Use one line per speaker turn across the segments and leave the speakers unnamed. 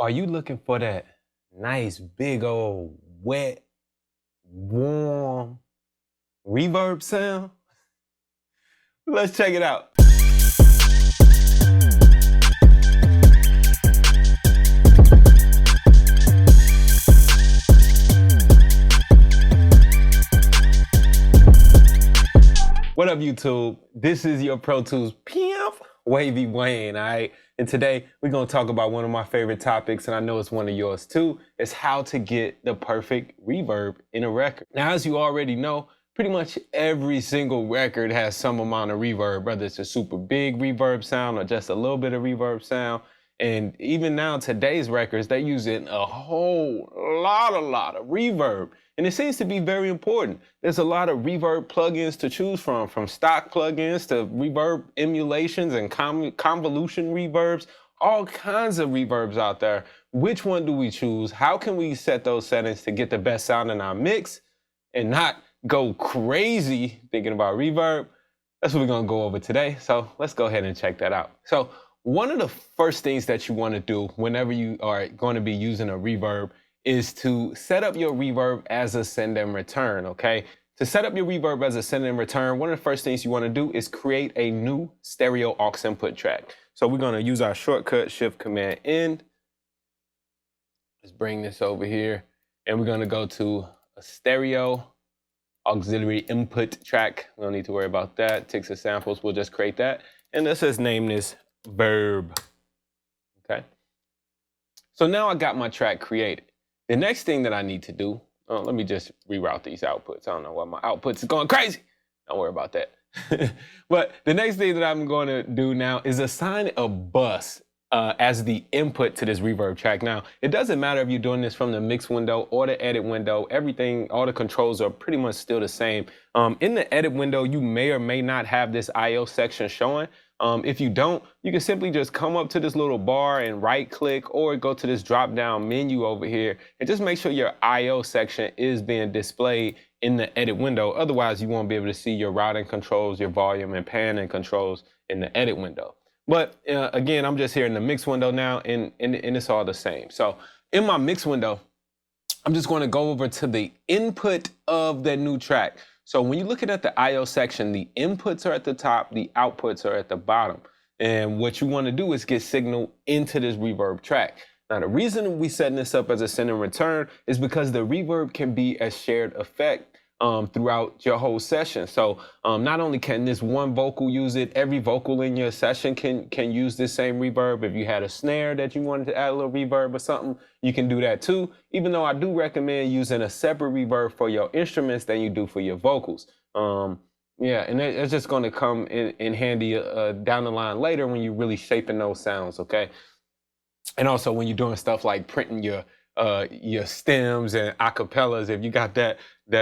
Are you looking for that nice, big old, wet, warm reverb sound? Let's check it out. What up, YouTube? This is your Pro Tools pimp, Wavy Wayne, all right? And today, we're gonna talk about one of my favorite topics, and I know it's one of yours too, is how to get the perfect reverb in a record. Now, as you already know, pretty much every single record has some amount of reverb, whether it's a super big reverb sound or just a little bit of reverb sound. And even now, today's records, they're using a whole lot of reverb. And it seems to be very important. There's a lot of reverb plugins to choose from stock plugins to reverb emulations and convolution reverbs, all kinds of reverbs out there. Which one do we choose? How can we set those settings to get the best sound in our mix and not go crazy thinking about reverb? That's what we're gonna go over today. So let's go ahead and check that out. So one of the first things that you wanna do whenever you are gonna be using a reverb is to set up your reverb as a send and return, okay? To set up your reverb as a send and return, one of the first things you wanna do is create a new stereo aux input track. So we're gonna use our shortcut Shift-Command-N. Let's bring this over here, and we're gonna go to a stereo auxiliary input track. We don't need to worry about that. Ticks of samples, we'll just create that. And let's just name this verb, okay? So now I got my track created. The next thing that I need to do, let me just reroute these outputs. I don't know why my outputs are going crazy. Don't worry about that. But the next thing that I'm going to do now is assign a bus as the input to this reverb track. Now, it doesn't matter if you're doing this from the mix window or the edit window. Everything, all the controls are pretty much still the same. In the edit window, you may or may not have this I/O section showing. If you don't, you can simply just come up to this little bar and right click or go to this drop down menu over here and just make sure your I/O section is being displayed in the edit window. Otherwise, you won't be able to see your routing controls, your volume and panning controls in the edit window. But again, I'm just here in the mix window now and it's all the same. So in my mix window, I'm just going to go over to the input of the new track. So when you're looking at the I/O section, the inputs are at the top, the outputs are at the bottom. And what you want to do is get signal into this reverb track. Now, the reason we setting this up as a send and return is because the reverb can be a shared effect throughout your whole session. So not only can this one vocal use it, every vocal in your session can use this same reverb. If you had a snare that you wanted to add a little reverb or something, you can do that too. Even though I do recommend using a separate reverb for your instruments than you do for your vocals. Yeah, and it's just going to come in handy down the line later when you're really shaping those sounds, okay? And also when you're doing stuff like printing your stems and acapellas, if you got that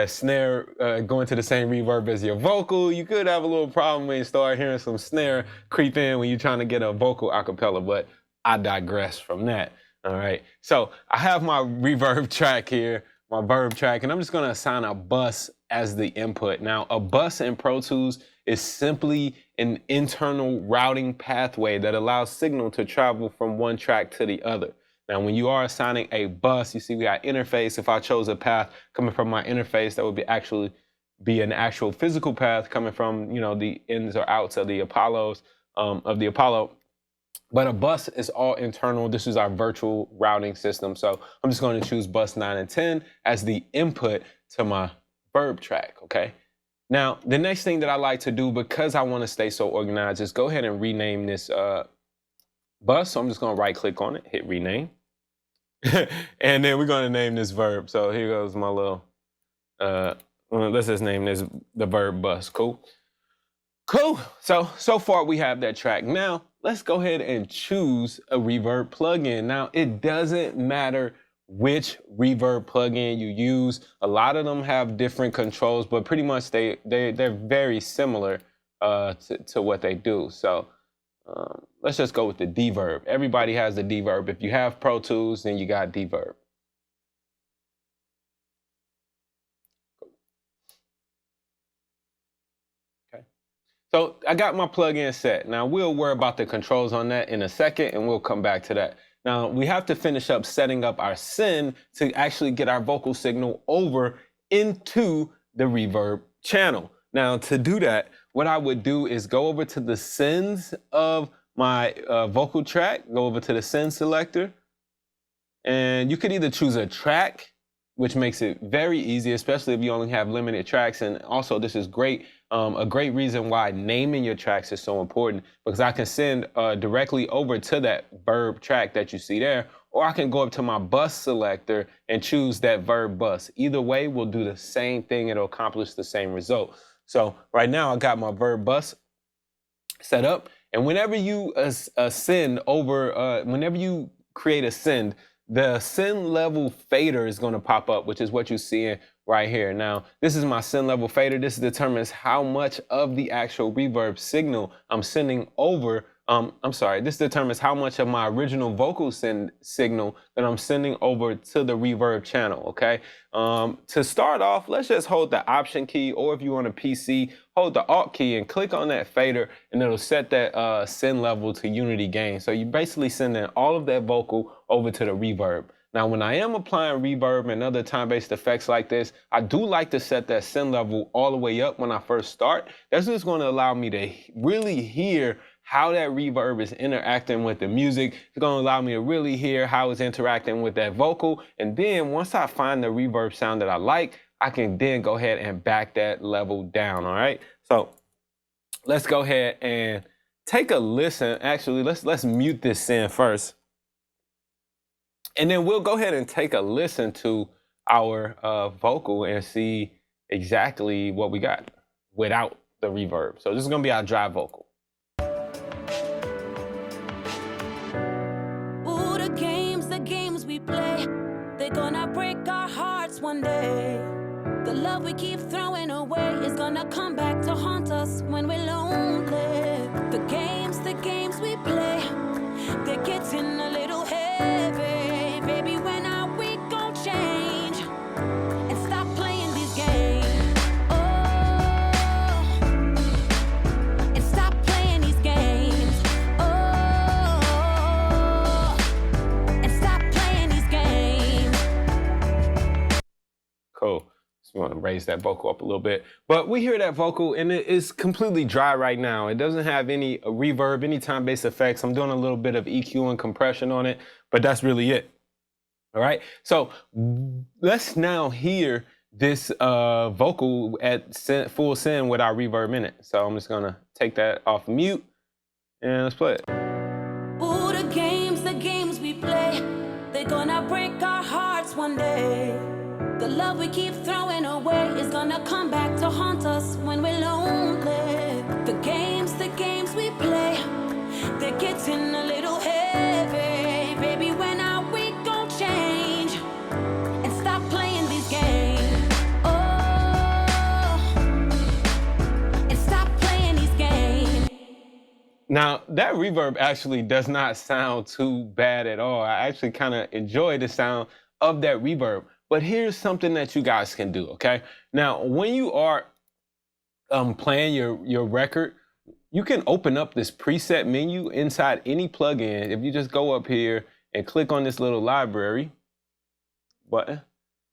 snare going to the same reverb as your vocal, you could have a little problem when you start hearing some snare creep in when you're trying to get a vocal acapella, but I digress from that, all right? So I have my reverb track here, my verb track, and I'm just gonna assign a bus as the input. Now, a bus in Pro Tools is simply an internal routing pathway that allows signal to travel from one track to the other. Now, when you are assigning a bus, you see we got interface. If I chose a path coming from my interface, that would be an actual physical path coming from, you know, the ins or outs of the Apollos, of the Apollo. But a bus is all internal. This is our virtual routing system. So I'm just going to choose bus 9 and 10 as the input to my verb track, okay? Now, the next thing that I like to do, because I want to stay so organized, is go ahead and rename this bus. So I'm just going to right click on it, hit rename. And then we're going to name this verb. So here goes my little, let's just name this the verb bus. Cool. Cool. So far we have that track. Now let's go ahead and choose a reverb plugin. Now it doesn't matter which reverb plugin you use. A lot of them have different controls, but pretty much they're very similar to what they do. So let's just go with the D-verb. Everybody has the D-verb. If you have Pro Tools, then you got D-verb. Okay. So I got my plugin set. Now we'll worry about the controls on that in a second, and we'll come back to that. Now we have to finish up setting up our send to actually get our vocal signal over into the reverb channel. Now to do that, what I would do is go over to the sends of my vocal track, go over to the send selector, and you could either choose a track, which makes it very easy, especially if you only have limited tracks. And also this is great, a great reason why naming your tracks is so important, because I can send directly over to that verb track that you see there, or I can go up to my bus selector and choose that verb bus. Either way will do the same thing, it'll accomplish the same result. So right now I got my verb bus set up, and whenever you send over, whenever you create a send, the send level fader is going to pop up, which is what you're seeing right here. Now, this is my send level fader. This determines how much of the actual reverb signal I'm sending over. This determines how much of my original vocal send signal that I'm sending over to the reverb channel, okay? To start off, let's just hold the Option key, or if you're on a PC, hold the Alt key and click on that fader, and it'll set that send level to unity gain. So you're basically sending all of that vocal over to the reverb. Now, when I am applying reverb and other time-based effects like this, I do like to set that send level all the way up when I first start. That's just going to allow me to really hear how that reverb is interacting with the music. It's going to allow me to really hear how it's interacting with that vocal. And then once I find the reverb sound that I like, I can then go ahead and back that level down, all right? So let's go ahead and take a listen. Actually, let's mute this send first. And then we'll go ahead and take a listen to our vocal and see exactly what we got without the reverb. So this is gonna be our dry vocal.
Ooh, the games we play, they're gonna break our hearts one day. The love we keep throwing away is gonna come back to haunt us when we're lonely. The games we play, they're getting a little heavy. Baby, when are we gon' change and stop playing these games? Oh, and stop playing these games. Oh, and stop playing these games.
Cool. Just want to raise that vocal up a little bit. But we hear that vocal and it is completely dry right now. It doesn't have any reverb, any time-based effects. I'm doing a little bit of EQ and compression on it, but that's really it. All right, so let's now hear this vocal at full send with our reverb in it. So I'm just gonna take that off mute and let's play it.
Ooh, the games we play, they're gonna break our hearts one day. The love we keep throwing away is gonna come back to haunt us when we're lonely. The games we play, they're getting a little heavy. Baby, when are we gon' change and stop playing these games? Oh, and stop playing these games.
Now, that reverb actually does not sound too bad at all. I actually kind of enjoy the sound of that reverb. But here's something that you guys can do, okay? Now, when you are playing your record, you can open up this preset menu inside any plugin. If you just go up here and click on this little library button,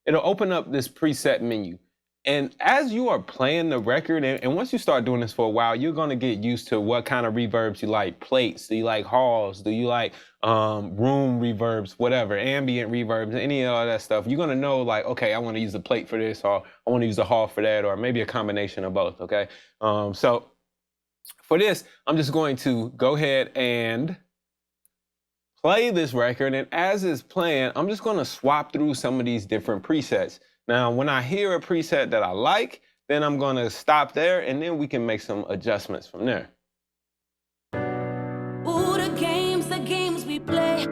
it'll open up this preset menu. And as you are playing the record, and once you start doing this for a while, you're gonna get used to what kind of reverbs you like. Plates, do you like halls? Do you like room reverbs, whatever, ambient reverbs, any of all that stuff. You're gonna know like, okay, I wanna use a plate for this, or I wanna use a hall for that, or maybe a combination of both, okay? So for this, I'm just going to go ahead and play this record, and as it's playing, I'm just gonna swap through some of these different presets. Now, when I hear a preset that I like, then I'm gonna stop there, and then we can make some adjustments from there.
Ooh, the games we play,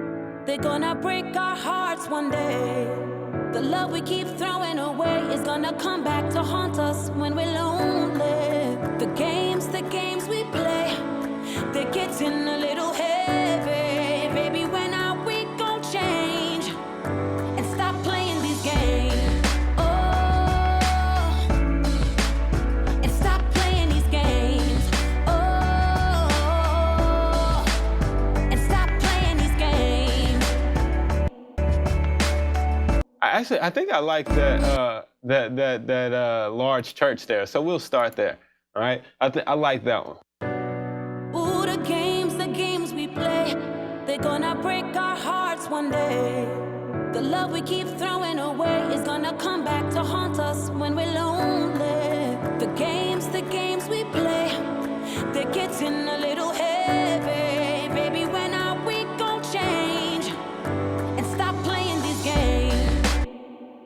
they're gonna break our hearts one day. The love we keep throwing away is gonna come back to haunt us when we're lonely. The games we play, they're getting a little heavy. Baby, when are we gon' change and stop playing these games?
I think I like that large church there. So we'll start there. All right. I like that one.
Ooh, the games we play, they're gonna break our hearts one day. The love we keep throwing away is gonna come back to haunt us when we're lonely. The games we play, they're getting a little heavy. Baby, when are we gonna change and stop playing these games?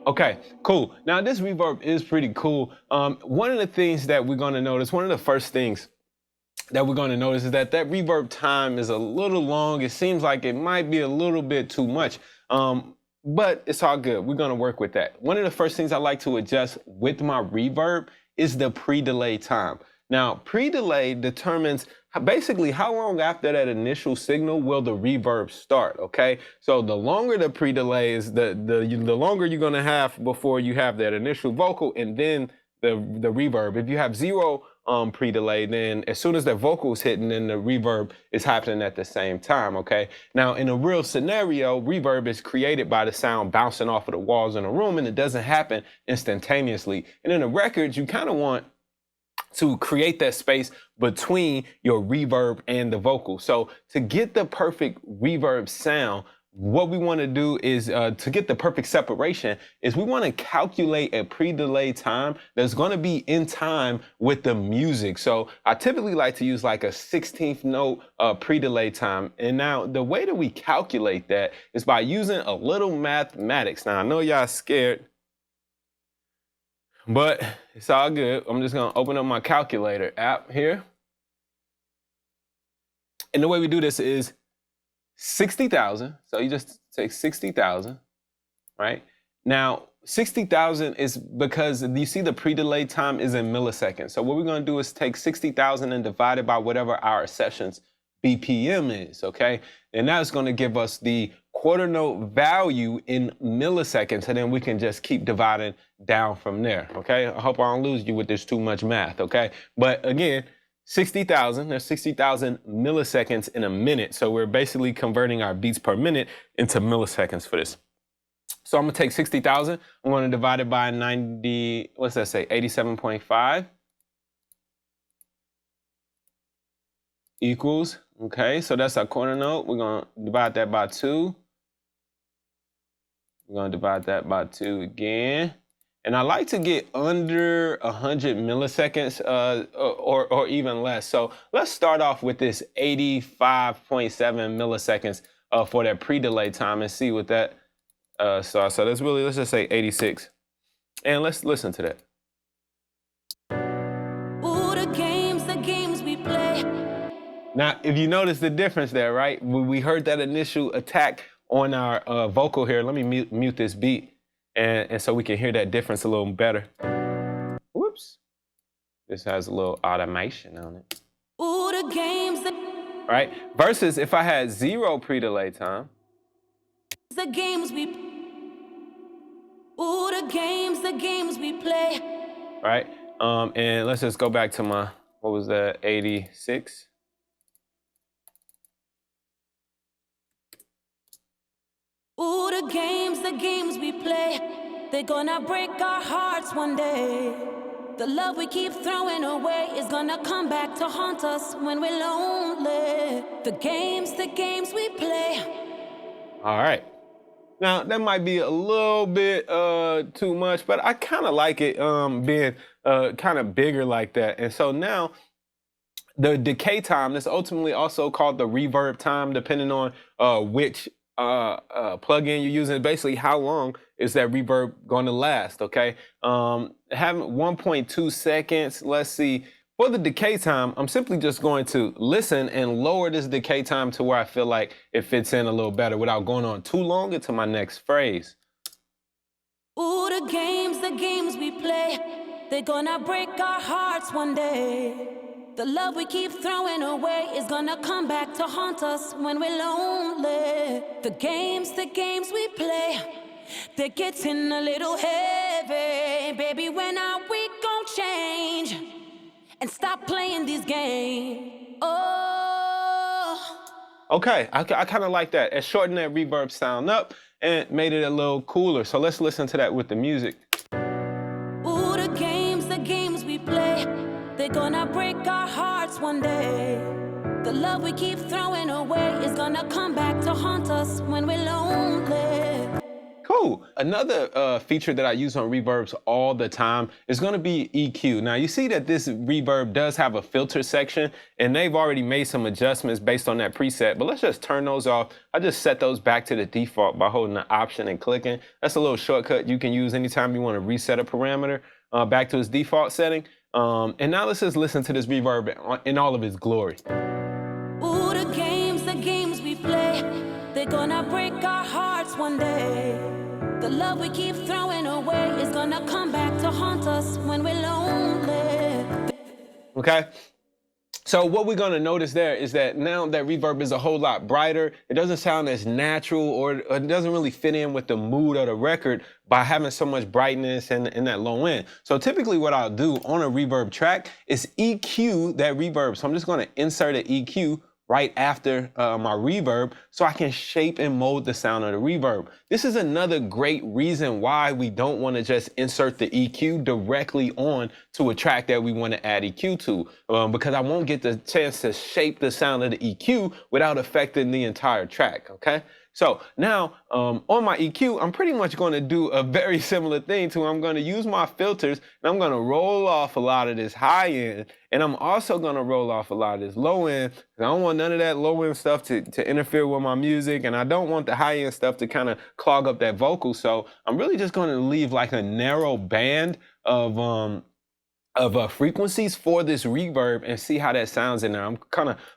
Okay, cool. Now this reverb is pretty cool. One of the things that we're gonna notice, one of the first things that we're going to notice is that reverb time is a little long. It seems like it might be a little bit too much, but it's all good. We're going to work with that. One of the first things I like to adjust with my reverb is the pre-delay time. Now, pre-delay determines basically how long after that initial signal will the reverb start, okay? So the longer the pre-delay is, the longer you're going to have before you have that initial vocal and then the reverb. If you have zero pre-delay, then as soon as that vocal is hitting, then the reverb is happening at the same time, okay? Now, in a real scenario, reverb is created by the sound bouncing off of the walls in a room, and it doesn't happen instantaneously. And in a record, you kind of want to create that space between your reverb and the vocal. So to get the perfect reverb sound, what we want to do is, to get the perfect separation, is we want to calculate a pre-delay time that's going to be in time with the music. So I typically like to use like a 16th note pre-delay time. And now the way that we calculate that is by using a little mathematics. Now I know y'all scared, but it's all good. I'm just going to open up my calculator app here. And the way we do this is 60,000. So you just take 60,000, right? Now, 60,000 is because you see the pre-delay time is in milliseconds. So what we're going to do is take 60,000 and divide it by whatever our sessions BPM is, okay? And that's going to give us the quarter note value in milliseconds, and then we can just keep dividing down from there, okay? I hope I don't lose you with this too much math, okay? But again, 60,000, there's 60,000 milliseconds in a minute. So we're basically converting our beats per minute into milliseconds for this. So I'm gonna take 60,000, I'm gonna divide it by 90, what's that say, 87.5 equals, okay, so that's our quarter note. We're gonna divide that by 2. We're gonna divide that by 2 again. And I like to get under 100 milliseconds or even less. So let's start off with this 85.7 milliseconds for that pre-delay time and see what that starts. So let's just say 86. And let's listen to that.
Ooh, the games we play.
Now, if you notice the difference there, right? We heard that initial attack on our vocal here. Let me mute this beat. And so we can hear that difference a little better. Whoops. This has a little automation on it.
Ooh, the games.
Right? Versus if I had 0 pre-delay time.
The games we. Ooh, the games we play.
Right? And let's just go back to my, what was that, 86?
Ooh, the games we play, they're gonna break our hearts one day. The love we keep throwing away is gonna come back to haunt us when we're lonely. The games we play.
All right. Now, that might be a little bit too much, but I kind of like it being kind of bigger like that. And so now, the decay time, that's ultimately also called the reverb time, depending on which plug-in you're using. Basically, how long is that reverb going to last, okay? Having 1.2 seconds, let's see. For the decay time, I'm simply just going to listen and lower this decay time to where I feel like it fits in a little better without going on too long into my next phrase.
Ooh, the games we play, they're gonna break our hearts one day. The love we keep throwing away is gonna come back to haunt us when we're lonely. The games we play, they're getting a little heavy. Baby, when are we gonna change and stop playing these games? Oh.
Okay, I kind of like that. It shortened that reverb sound up. and made it a little cooler. So let's listen to that with the music.
Ooh, the games we play, they're gonna break our hearts one day. The love we keep throwing away is gonna come back to haunt us when we're lonely.
Cool. Another feature that I use on reverbs all the time is going to be EQ. Now you see that this reverb does have a filter section, and they've already made some adjustments based on that preset, but let's just turn those off. I just set those back to the default by holding the option and clicking. That's a little shortcut you can use anytime you want to reset a parameter back to its default setting. And now let's just listen to this reverb in all of its glory.
Ooh, the games we play, they're gonna break our hearts one day. The love we keep throwing away is gonna come back to haunt us when we're lonely.
Okay? So what we're gonna notice there is that now that reverb is a whole lot brighter. It doesn't sound as natural, or it doesn't really fit in with the mood of the record by having so much brightness and that low end. So typically what I'll do on a reverb track is EQ that reverb. So I'm just gonna insert an EQ right after my reverb so I can shape and mold the sound of the reverb. This is another great reason why we don't want to just insert the EQ directly on to a track that we want to add EQ to, because I won't get the chance to shape the sound of the EQ without affecting the entire track, okay? So now on my EQ, I'm pretty much going to do a very similar thing to I'm going to use my filters, and I'm going to roll off a lot of this high end, and I'm also going to roll off a lot of this low end. I don't want none of that low end stuff to interfere with my music, and I don't want the high end stuff to kind of clog up that vocal. So I'm really just going to leave like a narrow band of frequencies for this reverb and see how that sounds in there. I'm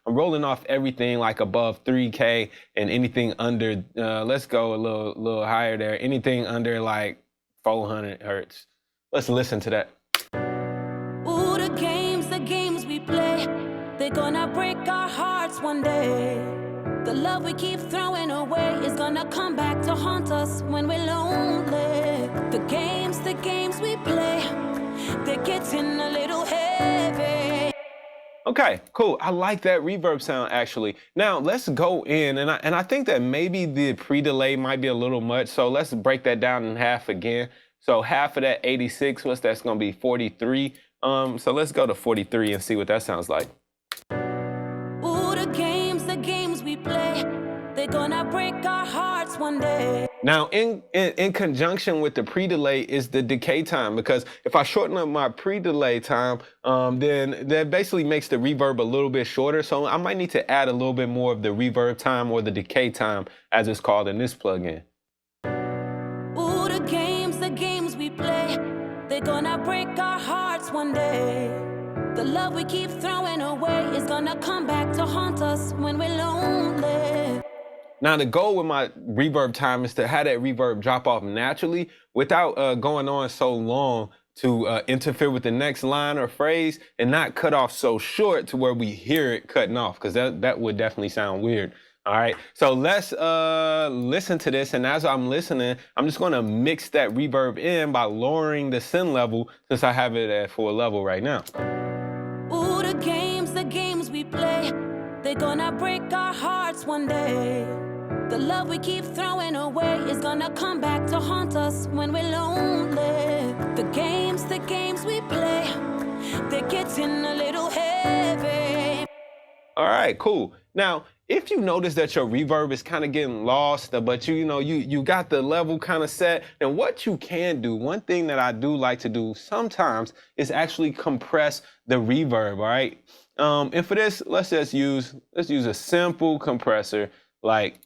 rolling off everything like above 3K, and anything under, let's go a little higher there, anything under like 400 hertz. Let's listen to that.
Ooh, the games we play, they're gonna break our hearts one day. The love we keep throwing away is gonna come back to haunt us when we're lonely. The games we play, they're getting a little heavy.
Okay, cool. I like that reverb sound actually. Now let's go in, and I think that maybe the pre-delay might be a little much, so let's break that down in half again. So half of that 86, that's gonna be 43. So let's go to 43 and see what that sounds like.
Ooh, the games we play, they're gonna break our hearts one day.
Now, in conjunction with the pre-delay is the decay time, because if I shorten up my pre-delay time, then that basically makes the reverb a little bit shorter. So I might need to add a little bit more of the reverb time, or the decay time, as it's called in this plugin.
Ooh, the games we play, they're gonna break our hearts one day. The love we keep throwing away is gonna come back to haunt us when we're lonely.
Now the goal with my reverb time is to have that reverb drop off naturally without going on so long to interfere with the next line or phrase, and not cut off so short to where we hear it cutting off, because that would definitely sound weird. All right, so let's listen to this, and as I'm listening, I'm just gonna mix that reverb in by lowering the send level, since I have it at full level right now.
Ooh, the games we play, they're gonna break our hearts one day. The love we keep throwing away is gonna come back to haunt us when we're lonely. The games we play, they're getting a little heavy.
All right, cool. Now, if you notice that your reverb is kind of getting lost, but you got the level kind of set, then what you can do, one thing that I do like to do sometimes, is actually compress the reverb, all right? And for this, let's use a simple compressor like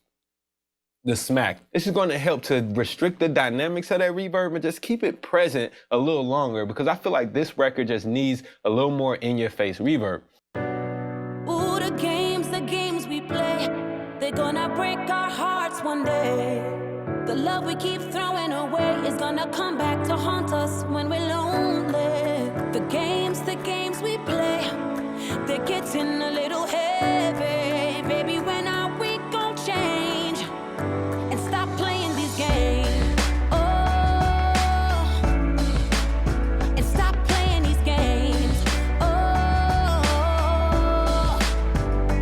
the Smack. This is going to help to restrict the dynamics of that reverb and just keep it present a little longer, because I feel like this record just needs a little more in-your-face reverb.
Ooh, the games we play, they're gonna break our hearts one day. The love we keep throwing away is gonna come back to haunt us when we're lonely. The games we play, they're getting a little heavy. Baby, when are we gonna change and stop playing these games? Oh, and stop playing these games. Oh,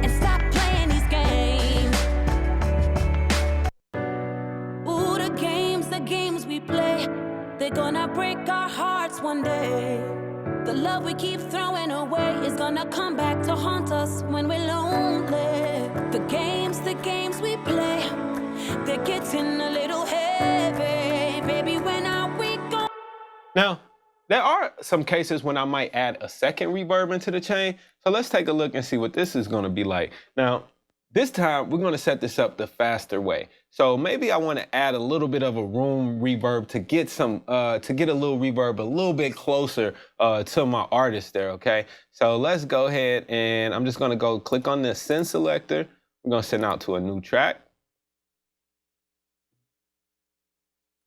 and stop playing these games. Ooh, the games we play, they're gonna break our hearts one day. The love we keep throwing away is gonna come back to haunt us when we're lonely. The games we play, they're getting a little heavy. Baby, when are we going?
Now, there are some cases when I might add a second reverb into the chain. So let's take a look and see what this is gonna be like. Now, this time we're gonna set this up the faster way. So maybe I wanna add a little bit of a room reverb to get some, to get a little reverb a little bit closer to my artist there, okay? So let's go ahead and I'm just gonna go click on the send selector. We're gonna send out to a new track.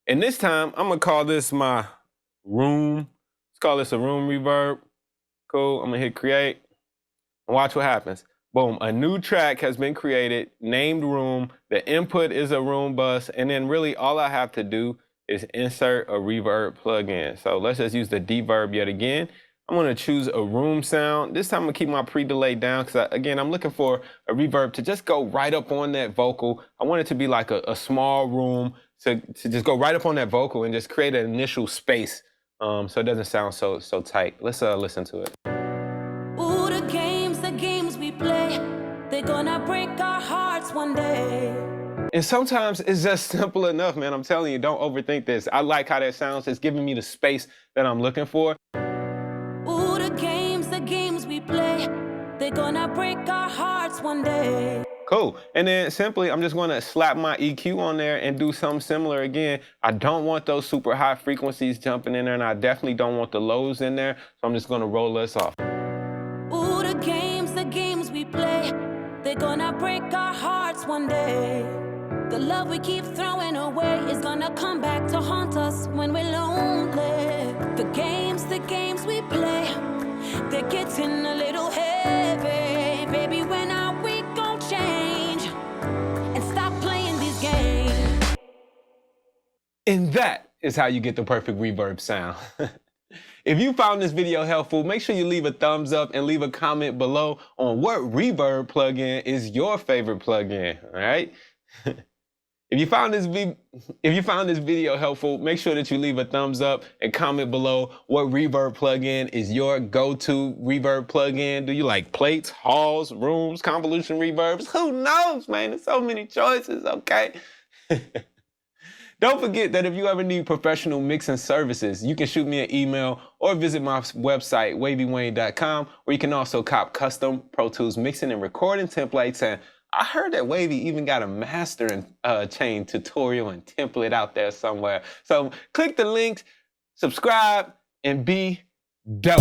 And this time I'm gonna call this my room. Let's call this a room reverb. Cool, I'm gonna hit create and watch what happens. Boom, a new track has been created, named room. The input is a room bus, and then really all I have to do is insert a reverb plugin. So let's just use the deverb yet again. I'm gonna choose a room sound. This time I'm gonna keep my pre-delay down because again, I'm looking for a reverb to just go right up on that vocal. I want it to be like a small room to just go right up on that vocal and just create an initial space so it doesn't sound so tight. Let's listen to it.
Ooh, the games we play, they're gonna break our hearts one day.
And sometimes it's just simple enough, man. I'm telling you, don't overthink this. I like how that sounds. It's giving me the space that I'm looking for.
Ooh, the games we play, they're gonna break our hearts one day.
Cool. And then simply, I'm just gonna slap my EQ on there and do something similar again. I don't want those super high frequencies jumping in there, and I definitely don't want the lows in there. So I'm just gonna roll this off.
Ooh, the games we play, they're gonna break our hearts one day. The love we keep throwing away is gonna come back to haunt us when we're lonely. The games we play, they're getting a little heavy. Baby, when are we gonna change and stop playing these games?
And that is how you get the perfect reverb sound. If you found this video helpful, make sure you leave a thumbs up and leave a comment below on what reverb plugin is your favorite plugin, all right? If you found this video helpful, make sure that you leave a thumbs up and comment below what reverb plugin is your go-to reverb plugin. Do you like plates, halls, rooms, convolution reverbs? Who knows, man? There's so many choices, okay? Don't forget that if you ever need professional mixing services, you can shoot me an email or visit my website, Wayne.wav, where you can also cop custom Pro Tools mixing and recording templates. And I heard that Wavy even got a mastering chain tutorial and template out there somewhere. So click the links, subscribe, and be dope.